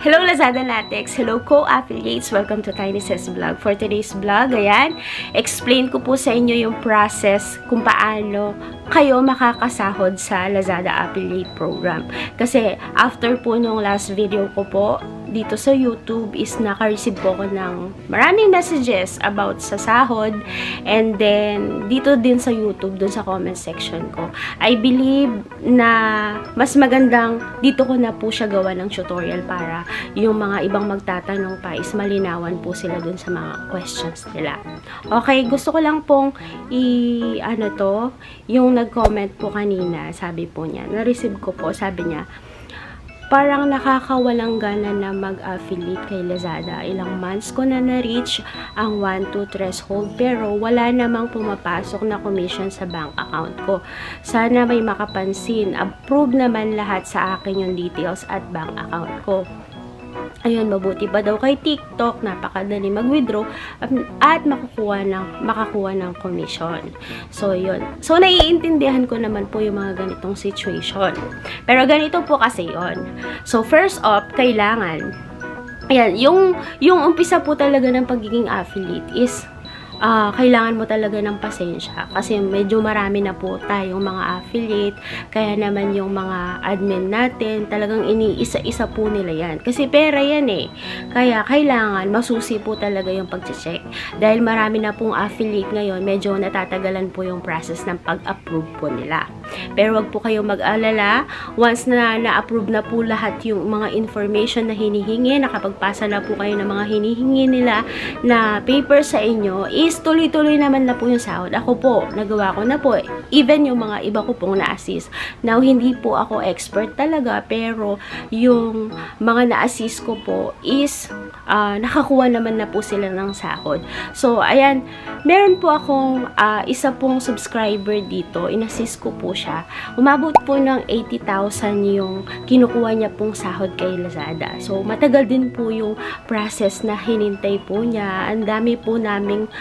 Hello Lazada Latex! Hello co-affiliates! Welcome to Tiny Says Vlog. For today's vlog, ayan, explain ko po sa inyo yung process kung paano kayo makakasahod sa Lazada Affiliate Program. Kasi after po nung last video ko po dito sa YouTube is naka-receive po ko ng maraming messages about sa sahod, and then dito din sa YouTube, dun sa comment section ko. I believe na mas magandang dito ko na po siya gawa ng tutorial para yung mga ibang magtatanong pa is malinawan po sila dun sa mga questions nila. Okay, gusto ko lang pong yung nag-comment po kanina, sabi po niya, na-receive ko po, sabi niya, parang nakakawalang gana na mag-affiliate kay Lazada. Ilang months ko na na-reach ang 1-2 threshold pero wala namang pumapasok na commission sa bank account ko. Sana may makapansin. Approve naman lahat sa akin yung details at bank account ko. Ayun, mabuti pa daw kay TikTok, napakadali mag-withdraw at makakuha ng commission. So, yun. So, naiintindihan ko naman po yung mga ganitong situation. Pero ganito po kasi yun. So, first off, kailangan, ayan, yung umpisa po talaga ng pagiging affiliate is, kailangan mo talaga ng pasensya kasi medyo marami na po tayong mga affiliate, kaya naman yung mga admin natin talagang iniisa-isa po nila yan kasi pera yan eh, kaya kailangan masusi po talaga yung pag-check dahil marami na pong affiliate ngayon, medyo natatagalan po yung process ng pag-approve po nila. Pero wag po kayong mag-alala, once na na-approve na po lahat yung mga information na hinihingi, nakapagpasa na po kayo ng mga hinihingi nila na paper sa inyo, is tuloy-tuloy naman na po yung sahod. Ako po, nagawa ko na po. Even yung mga iba ko pong na-assist. Now, hindi po ako expert talaga, pero yung mga na-assist ko po is nakakuha naman na po sila ng sahod. So, ayan, meron po akong isa pong subscriber dito. In-assist ko po siya. Umabot po ng 80,000 yung kinukuha niya pong sahod kay Lazada. So, matagal din po yung process na hinintay po niya. Ang dami po naming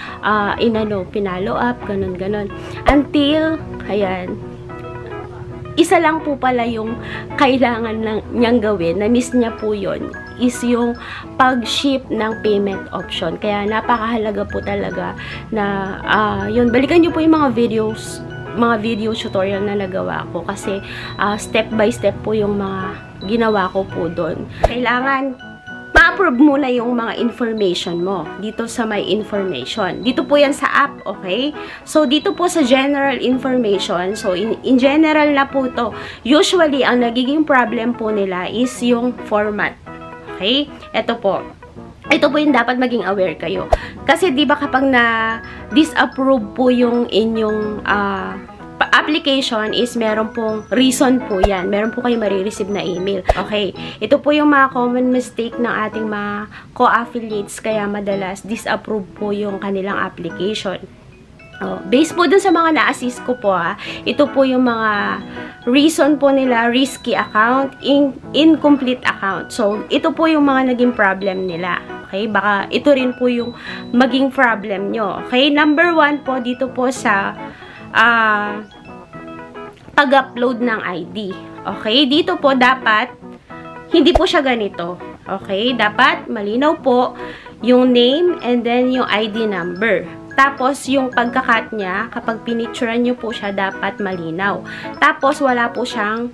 pinalo up, ganun-ganun. Until, ayan, isa lang po pala yung kailangan niyang gawin, na-miss niya po yon, is yung pag-ship ng payment option. Kaya napakahalaga po talaga na, yun, balikan niyo po yung mga video tutorial na nagawa ko kasi step by step po yung mga ginawa ko po doon. Kailangan ma-approve muna yung mga information mo dito sa my information. Dito po yan sa app, okay? So, dito po sa general information, so in general na po to. Usually, ang nagiging problem po nila is yung format. Okay? Ito po yung dapat maging aware kayo. Kasi, di ba kapag na-disapprove po yung inyong application is meron pong reason po yan. Meron po kayo marireceive na email. Okay. Ito po yung mga common mistake ng ating mga co-affiliates kaya madalas disapprove po yung kanilang application. Based po dun sa mga na-assist ko po ito po yung mga reason po nila: risky account, incomplete account. So, ito po yung mga naging problem nila. Okay? Baka ito rin po yung maging problem nyo. Okay? Number 1 po dito po sa pag-upload ng ID. Okay? Dito po dapat hindi po siya ganito. Okay? Dapat malinaw po yung name and then yung ID number. Tapos yung pagkakat niya, kapag pinicturean nyo po siya, dapat malinaw. Tapos wala po siyang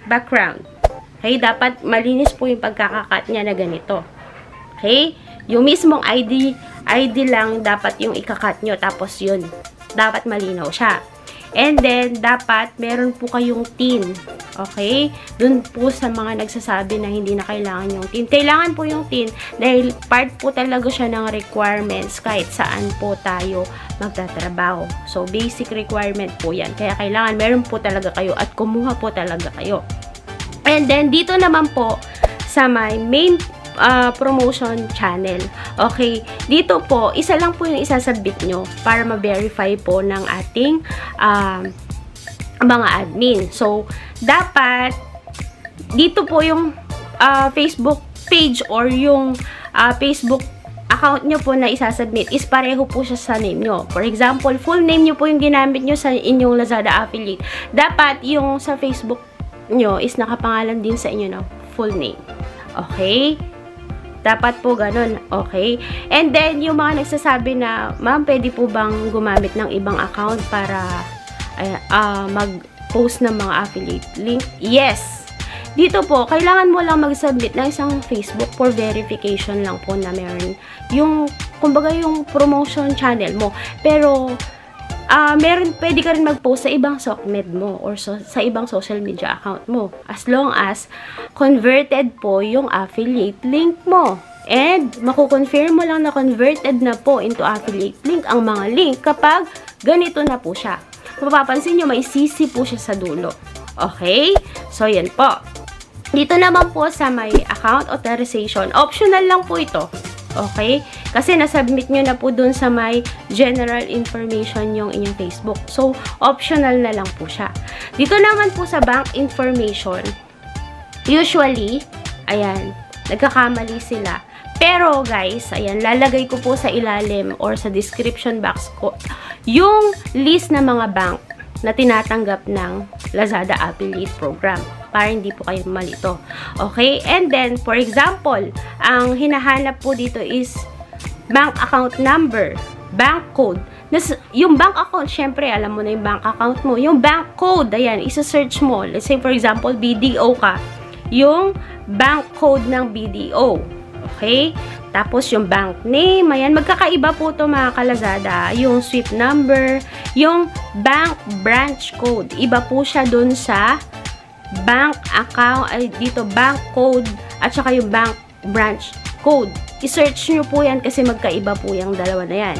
background. Okay? Dapat malinis po yung pagkakakat niya na ganito. Okay? Yung mismong ID lang dapat yung ikakat nyo. Tapos yun, dapat malinaw siya. And then, dapat meron po kayong TIN. Okay? Dun po sa mga nagsasabi na hindi na kailangan yung TIN. Kailangan po yung TIN dahil part po talaga siya ng requirements kahit saan po tayo magtatrabaho. So, basic requirement po yan. Kaya kailangan meron po talaga kayo at kumuha po talaga kayo. And then, dito naman po sa my main promotion channel. Okay, dito po, isa lang po yung isasubmit nyo para ma-verify po ng ating mga admin. So, dapat dito po yung Facebook page or yung Facebook account nyo po na isasubmit is pareho po siya sa name nyo. For example, full name nyo po yung ginamit nyo sa inyong Lazada affiliate. Dapat yung sa Facebook nyo is nakapangalan din sa inyo, no? Full name. Okay? Dapat po ganun. Okay? And then, yung mga nagsasabi na, ma'am, pwede po bang gumamit ng ibang account para mag-post ng mga affiliate link? Yes! Dito po, kailangan mo lang mag-submit ng isang Facebook for verification lang po na meron yung, kumbaga yung promotion channel mo. Pero, pwede ka rin mag-post sa ibang SOCMED mo or sa ibang social media account mo. As long as converted po yung affiliate link mo. And, makukonfirm mo lang na converted na po into affiliate link ang mga link kapag ganito na po siya. Mapapansin nyo, may CC po siya sa dulo. Okay? So, yan po. Dito naman po sa may account authorization, optional lang po ito. Okay? Kasi nasubmit nyo na po dun sa may general information yung inyong Facebook. So, optional na lang po siya. Dito naman po sa bank information, usually, ayan, nagkakamali sila. Pero guys, ayan, lalagay ko po sa ilalim or sa description box ko yung list ng mga bank na tinatanggap ng Lazada Affiliate Program para hindi po kayo malito. Okay? And then, for example, ang hinahanap po dito is bank account number, bank code. Yung bank account, syempre, alam mo na yung bank account mo. Yung bank code, ayan, isa-search mo. Let's say, for example, BDO ka. Yung bank code ng BDO. Okay? Tapos, yung bank name, ayan, magkakaiba po ito mga kalazada. Yung SWIFT number, yung bank branch code. Iba po siya dun sa bank account, ay dito, bank code, at saka yung bank branch code. I-search nyo po yan kasi magkaiba po yung dalawa na yan.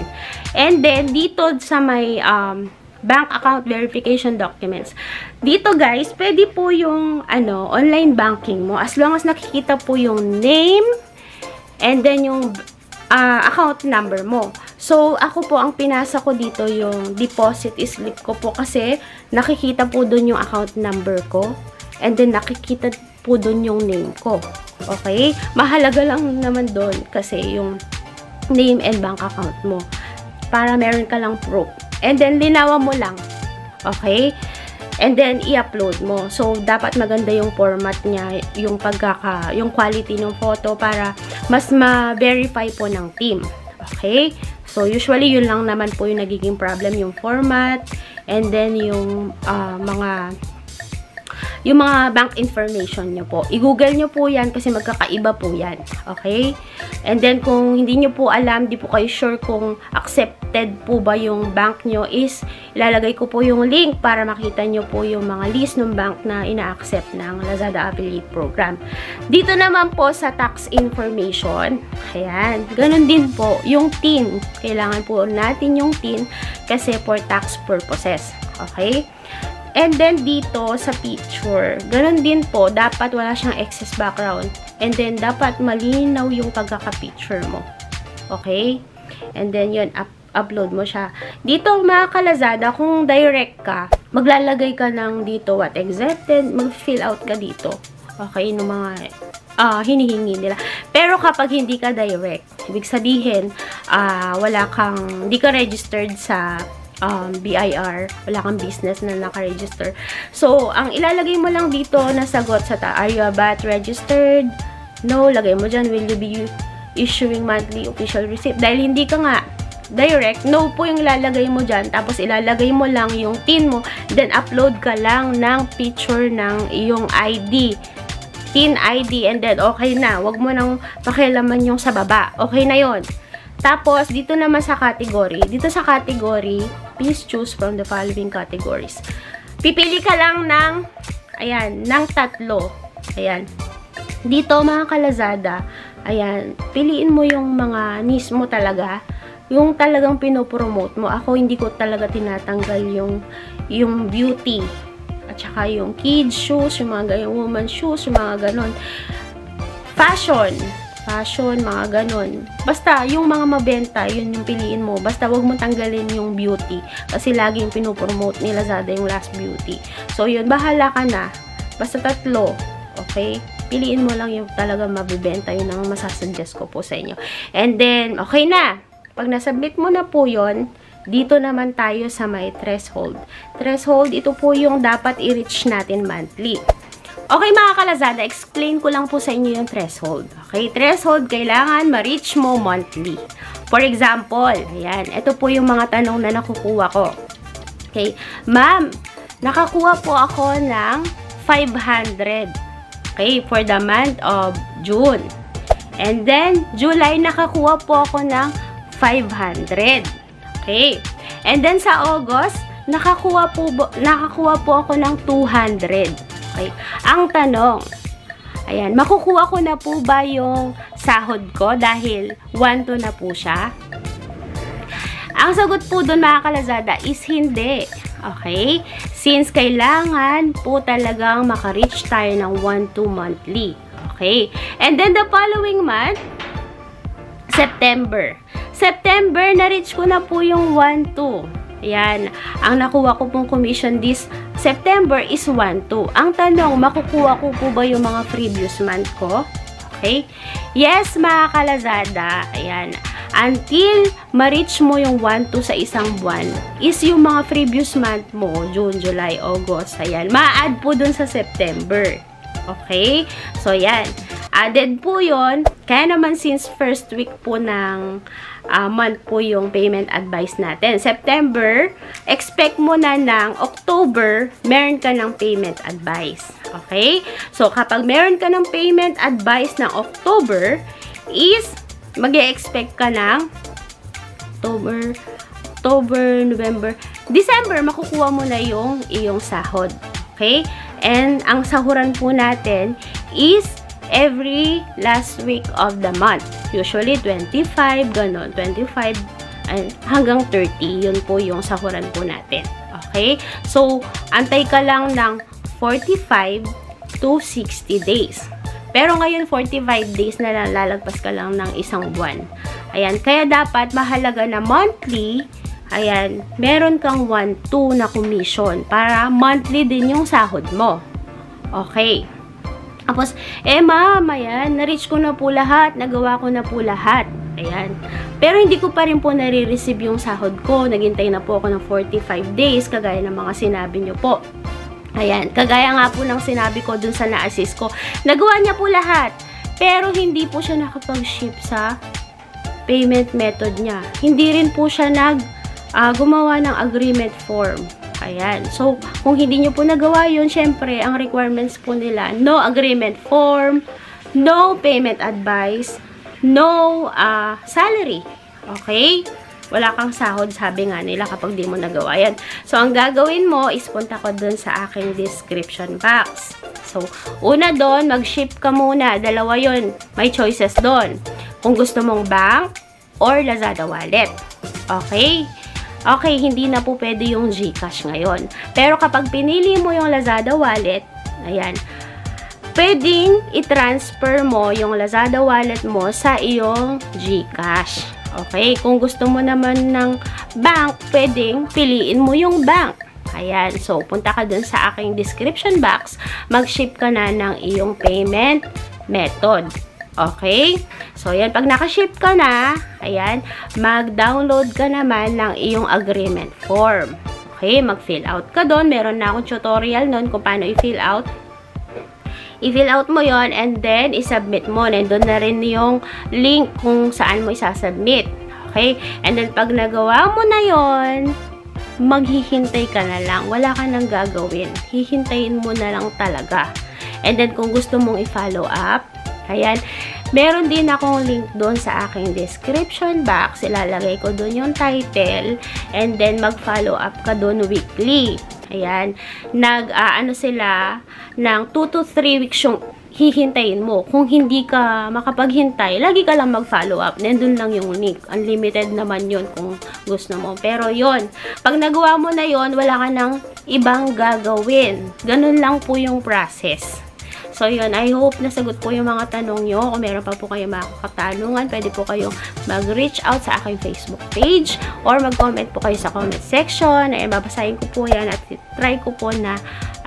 And then, dito sa may bank account verification documents. Dito guys, pwede po yung online banking mo as long as nakikita po yung name and then yung account number mo. So, ako po, ang pinasa ko dito yung deposit slip ko po kasi nakikita po dun yung account number ko and then nakikita po dun yung name ko. Okay? Mahalaga lang naman dun kasi yung name and bank account mo para meron ka lang proof. And then, linawan mo lang. Okay? And then, i-upload mo. So, dapat maganda yung format niya, yung quality ng photo para mas ma-verify po ng team. Okay? So, usually, yun lang naman po yung nagiging problem, yung format, and then yung mga bank information nyo po. I-google nyo po yan kasi magkakaiba po yan. Okay? And then, kung hindi nyo po alam, di po kayo sure kung accepted po ba yung bank nyo, is ilalagay ko po yung link para makita nyo po yung mga list ng bank na ina-accept ng Lazada Affiliate Program. Dito naman po sa tax information, ayan, ganun din po, yung TIN. Kailangan po natin yung TIN kasi for tax purposes. Okay? And then, dito sa picture, ganun din po, dapat wala siyang excess background. And then, dapat malinaw yung pagkaka-picture mo. Okay? And then, yun, upload mo siya. Dito, mga kalazada, kung direct ka, maglalagay ka ng dito what accepted, mag-fill out ka dito. Okay? Yung mga hinihingi nila. Pero kapag hindi ka direct, ibig sabihin, hindi ka registered sa BIR, wala kang business na naka-register. So, ang ilalagay mo lang dito na sagot sa are you a VAT registered? No, lagay mo dyan, will you be issuing monthly official receipt? Dahil hindi ka nga direct, no po yung ilalagay mo dyan. Tapos, ilalagay mo lang yung TIN mo. Then, upload ka lang ng picture ng iyong ID. TIN ID, and then, okay na. Huwag mo nang pakialaman yung sa baba. Okay na yon. Tapos, dito naman sa category. Dito sa category, please choose from the following categories. Pipili ka lang ng, ayan, ng 3. Ayan. Dito, mga kalazada, ayan, piliin mo yung mga niche mo talaga. Yung talagang pinopromote mo. Ako, hindi ko talaga tinatanggal yung beauty. At saka yung kids shoes, yung mga ganyan, woman shoes, yung mga ganon. Fashion, mga ganon. Basta, yung mga mabenta, yun yung piliin mo. Basta, wag mo tanggalin yung beauty. Kasi laging pinopromote ni Lazada yung last beauty. So, yun, bahala ka na. Basta 3. Okay? Piliin mo lang yung talaga mabibenta. Yun ang masasuggest ko po sa inyo. And then, okay na. Pag nasubmit mo na po yun, dito naman tayo sa may threshold. Threshold, ito po yung dapat i-reach natin monthly. Okay mga ka-Lazada, explain ko lang po sa inyo yung threshold. Okay, threshold kailangan ma-reach mo monthly. For example, ayan, ito po yung mga tanong na nakukuha ko. Okay, ma'am, nakakuha po ako ng 500. Okay, for the month of June. And then, July, nakakuha po ako ng 500. Okay, and then sa August, nakakuha po ako ng 200. Okay. Ang tanong, ayan, makukuha ko na po ba yung sahod ko dahil 1-2 na po siya? Ang sagot po doon mga ka-Lazada is hindi. Okay? Since kailangan po talagang maka-reach tayo ng 1-2 monthly. Okay? And then the following month, September. September, na-reach ko na po yung 1-2. Ayan, ang nakuha ko pong commission this September is 1-2. Ang tanong, makukuha ko po ba yung mga previous month ko? Okay? Yes, mga ka-Lazada. Ayan, until ma-reach mo yung 1-2 sa isang buwan, is yung mga previous month mo, June, July, August, ayan, ma-add po dun sa September. Okay? So, yan. Added po yun. Kaya naman since first week po ng month po yung payment advice natin. September, expect mo na ng October, meron ka ng payment advice. Okay? So, kapag meron ka ng payment advice ng October, is mag-e-expect ka ng October, November, December, makukuha mo na yung iyong sahod. Okay? And ang sahuran po natin is every last week of the month. Usually 25, ganon. 25 and hanggang 30. Yun po yung sahuran po natin. Okay? So, antay ka lang ng 45 to 60 days. Pero ngayon, 45 days na lang, lalagpas ka lang ng isang buwan. Ayan. Kaya dapat mahalaga na monthly, ayan, meron kang 1-2 na commission para monthly din yung sahod mo. Okay. Tapos, ma'am, ayan, na-reach ko na po lahat, nagawa ko na po lahat. Ayan. Pero hindi ko pa rin po nare-receive yung sahod ko. Naghintay na po ako ng 45 days, kagaya ng mga sinabi nyo po. Ayan, kagaya nga po ng sinabi ko dun sa na-assist ko. Nagawa niya po lahat, pero hindi po siya nakapag-ship sa payment method niya. Hindi rin po siya gumawa ng agreement form. Ayan. So, kung hindi nyo po nagawa yun, syempre, ang requirements po nila, no agreement form, no payment advice, no salary. Okay? Wala kang sahod, sabi nga nila kapag di mo nagawa yan. So, ang gagawin mo is punta ko dun sa aking description box. So, una dun, mag-ship ka muna. Dalawa yun. May choices dun. Kung gusto mong bank or Lazada wallet. Okay? Okay, hindi na po pwede yung GCash ngayon. Pero kapag pinili mo yung Lazada wallet, ayan, pwedeng i-transfer mo yung Lazada wallet mo sa iyong GCash. Okay, kung gusto mo naman ng bank, pwedeng piliin mo yung bank. Ayan, so punta ka dun sa aking description box, mag-ship ka na ng iyong payment method. Okay? So, yan. Pag nakaship ka na, ayan, mag-download ka naman ng iyong agreement form. Okay? Mag-fill out ka doon. Meron na akong tutorial noon kung paano i-fill out. I-fill out mo yon and then, i-submit mo. Nandun na rin yung link kung saan mo isasubmit. Okay? And then, pag nagawa mo na yon, maghihintay ka na lang. Wala ka nang gagawin. Hihintayin mo na lang talaga. And then, kung gusto mong i-follow up, ayan, meron din akong link doon sa aking description box. Ilalagay ko doon yung title. And then, mag-follow up ka doon weekly. Ayan. Ano sila, ng 2 to 3 weeks yung hihintayin mo. Kung hindi ka makapaghintay, lagi ka lang mag-follow up. Nandun lang yung link. Unlimited naman yun kung gusto mo. Pero yun, pag nagawa mo na yun, wala ka nang ibang gagawin. Ganun lang po yung process. So, yun. I hope nasagot po yung mga tanong nyo. Kung meron pa po kayo mga katanungan, pwede po kayong mag-reach out sa aking Facebook page or mag-comment po kayo sa comment section. Ayan, babasahin ko po yan at try ko po na,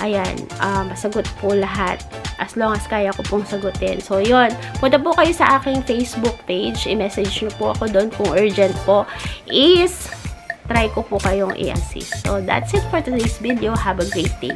ayan, masagot po lahat as long as kaya ko pong sagutin. So, yun. Punta po kayo sa aking Facebook page. I-message nyo po ako doon kung urgent po is try ko po kayong i-assist. So, that's it for today's video. Have a great day.